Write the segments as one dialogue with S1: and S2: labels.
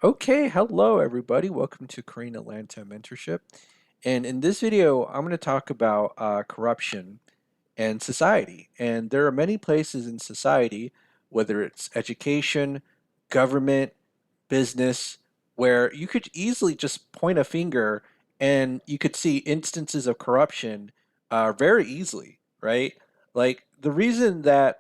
S1: Okay, hello everybody. Welcome to Korean Atlanta Mentorship. And in this video, I'm going to talk about corruption and society. And there are many places in society, whether it's education, government, business, where you could easily just point a finger and you could see instances of corruption very easily, right? Like the reason that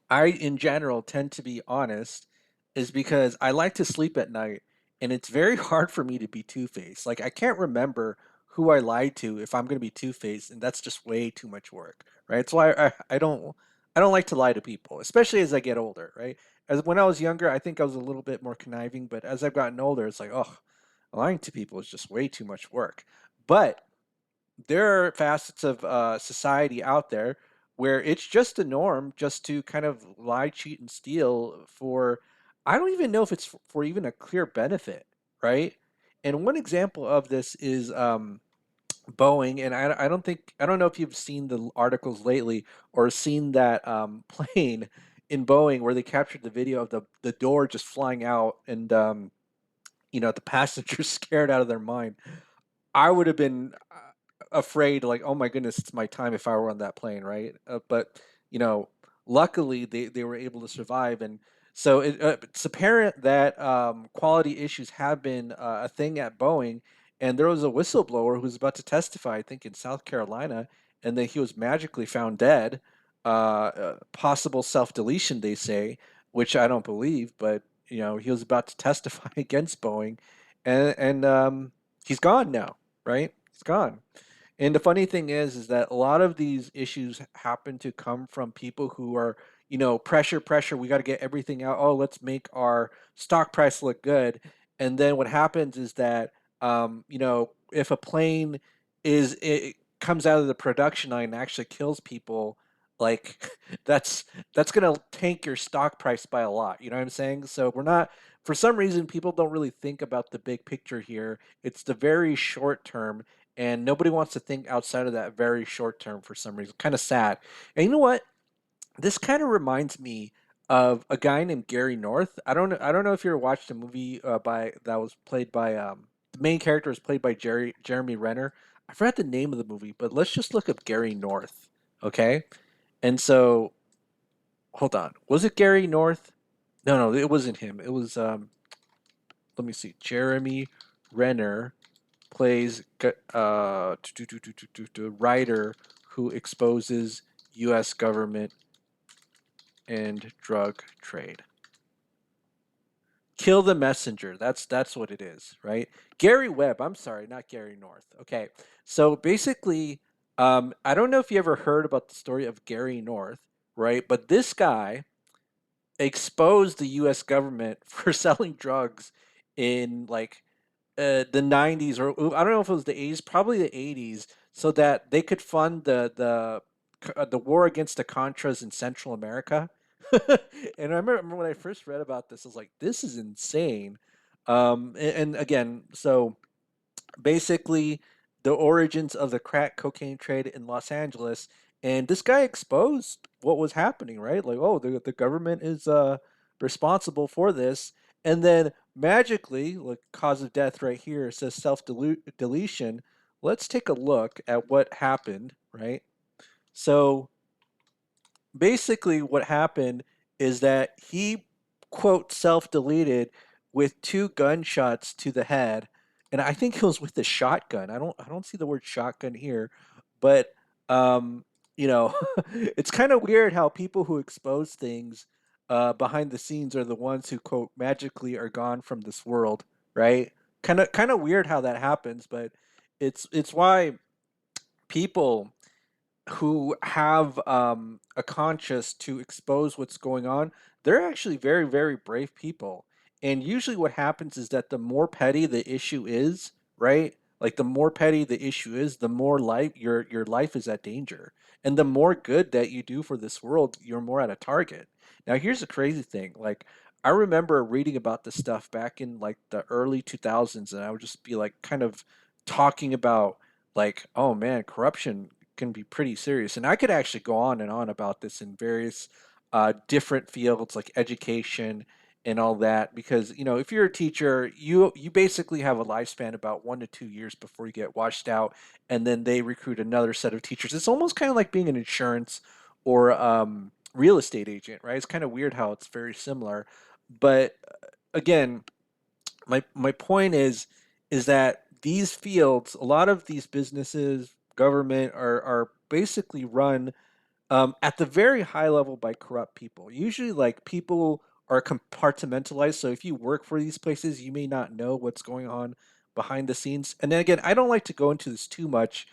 S1: I, in general, tend to be honest is because I like to sleep at night and it's very hard for me to be two-faced. Like, I can't remember who I lied to if I'm going to be two-faced, and that's just way too much work, right? That's why I don't like to lie to people, especially as I get older, right? As when I was younger, I think I was a little bit more conniving, but as I've gotten older, it's like, oh, lying to people is just way too much work. But there are facets of society out there where it's just a norm just to kind of lie, cheat, and steal for, I don't even know if it's for even a clear benefit, right? And one example of this is Boeing, and I don't know if you've seen the articles lately or seen that plane in Boeing where they captured the video of the door just flying out and the passengers scared out of their mind. I would have been afraid, like, oh my goodness, it's my time if I were on that plane, right? But you know, luckily they were able to survive, and so it's apparent that quality issues have been a thing at Boeing, and there was a whistleblower who was about to testify, I think, in South Carolina, and then he was magically found dead. Possible self deletion, they say, which I don't believe, but he was about to testify against Boeing, and he's gone now, right? He's gone. And the funny thing is that a lot of these issues happen to come from people who are, pressure, pressure. We got to get everything out. Oh, let's make our stock price look good. And then what happens is that, if a plane it comes out of the production line and actually kills people, like that's gonna tank your stock price by a lot. You know what I'm saying? So we're not. For some reason, people don't really think about the big picture here. It's the very short term, and nobody wants to think outside of that very short term for some reason. Kind of sad. And you know what? This kind of reminds me of a guy named Gary North. I don't know if you ever watched a movie by that was played by the main character was played by Jeremy Renner. I forgot the name of the movie, but let's just look up Gary North, okay? And so, hold on, was it Gary North? No, no, it wasn't him. It was let me see, Jeremy Renner plays writer who exposes U.S. government and drug trade. Kill the messenger. That's what it is, right? Gary Webb. I'm sorry, not Gary North. Okay, so basically, I don't know if you ever heard about the story of Gary North, right? But this guy exposed the U.S. government for selling drugs in like the 90s, or I don't know if it was the 80s, probably the 80s, so that they could fund the war against the Contras in Central America. And I remember when I first read about this, I was like, this is insane. And again, so basically the origins of the crack cocaine trade in Los Angeles. And this guy exposed what was happening, right? Like, oh, the government is responsible for this. And then magically, like cause of death right here, it says self deletion. Let's take a look at what happened, right? So basically, what happened is that he, quote, self deleted with two gunshots to the head, and I think it was with the shotgun. I don't see the word shotgun here, but um, it's kind of weird how people who expose things behind the scenes are the ones who, quote, magically are gone from this world, right? Kind of weird how that happens, but it's why people who have a conscience to expose what's going on, they're actually very, very brave people. And usually, what happens is that the more petty the issue is, right? Like the more petty the issue is, the more life your life is at danger, and the more good that you do for this world, you're more at a target. Now, here's the crazy thing: like I remember reading about this stuff back in like the early 2000s, and I would just be like, kind of talking about like, oh man, corruption can be pretty serious. And I could actually go on and on about this in various different fields like education and all that, because if you're a teacher, you basically have a lifespan about 1 to 2 years before you get washed out, and then they recruit another set of teachers. It's almost kind of like being an insurance or real estate agent, right? It's kind of weird how it's very similar, but again, my point is that these fields, a lot of these businesses, government are basically run at the very high level by corrupt people. Usually, like, people are compartmentalized. So if you work for these places, you may not know what's going on behind the scenes. And then again, I don't like to go into this too much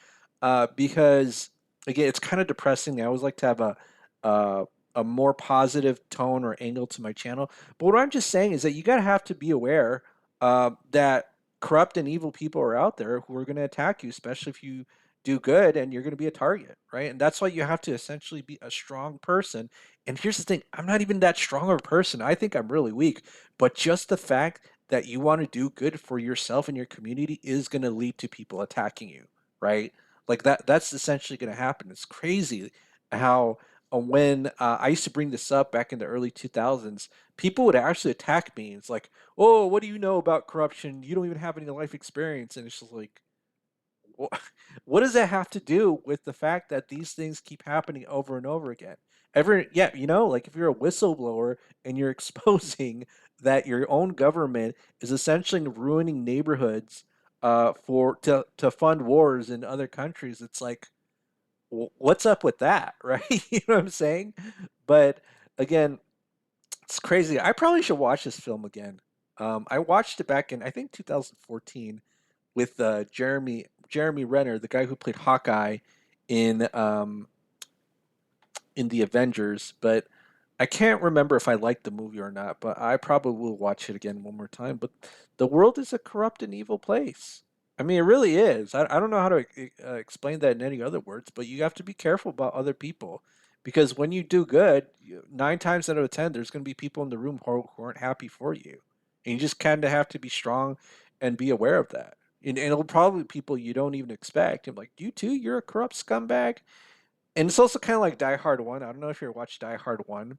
S1: because again, it's kind of depressing. I always like to have a a more positive tone or angle to my channel. But what I'm just saying is that you gotta have to be aware that corrupt and evil people are out there who are going to attack you, especially if you do good, and you're going to be a target, right? And that's why you have to essentially be a strong person. And here's the thing, I'm not even that strong of a person. I think I'm really weak. But just the fact that you want to do good for yourself and your community is going to lead to people attacking you, right? Like that's essentially going to happen. It's crazy how when I used to bring this up back in the early 2000s, people would actually attack me. It's like, oh, what do you know about corruption? You don't even have any life experience. And it's just like, what does that have to do with the fact that these things keep happening over and over again? Yeah, like if you're a whistleblower and you're exposing that your own government is essentially ruining neighborhoods for to fund wars in other countries, it's like, what's up with that, right? You know what I'm saying? But again, it's crazy. I probably should watch this film again. I watched it back in, I think, 2014 with Jeremy Renner, the guy who played Hawkeye in um, in the Avengers. But I can't remember if I liked the movie or not. But I probably will watch it again one more time. But the world is a corrupt and evil place. I mean, it really is. I don't know how to explain that in any other words, but you have to be careful about other people because when you do good, 9 times out of 10, there's going to be people in the room who aren't happy for you, and you just kind of have to be strong and be aware of that. And it'll probably be people you don't even expect. I'm like, you too? You're a corrupt scumbag. And it's also kind of like Die Hard 1. I don't know if you ever watched Die Hard 1.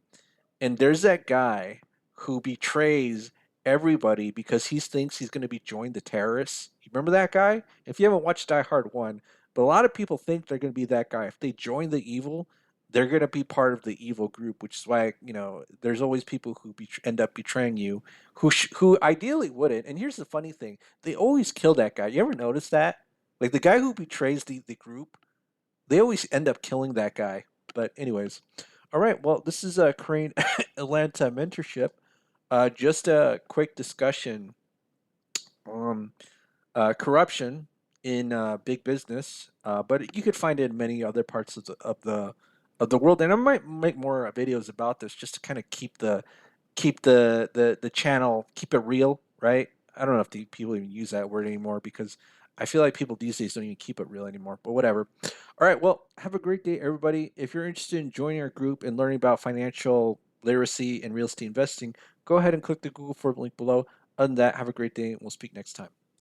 S1: And there's that guy who betrays everybody because he thinks he's going to be joined the terrorists. You remember that guy? If you haven't watched Die Hard 1, but a lot of people think they're going to be that guy. If they join the evil, they're going to be part of the evil group, which is why, there's always people who end up betraying you who ideally wouldn't. And here's the funny thing, they always kill that guy. You ever notice that? Like the guy who betrays the group, they always end up killing that guy. But anyways, all right. Well, this is a Crane Atlanta mentorship. Just a quick discussion on corruption in big business, but you could find it in many other parts of the world. And I might make more videos about this just to kind of keep the channel, keep it real, right? I don't know if the people even use that word anymore because I feel like people these days don't even keep it real anymore. But whatever. All right. Well, have a great day, everybody. If you're interested in joining our group and learning about financial literacy and real estate investing, go ahead and click the Google form link below. Other than that, have a great day, and we'll speak next time.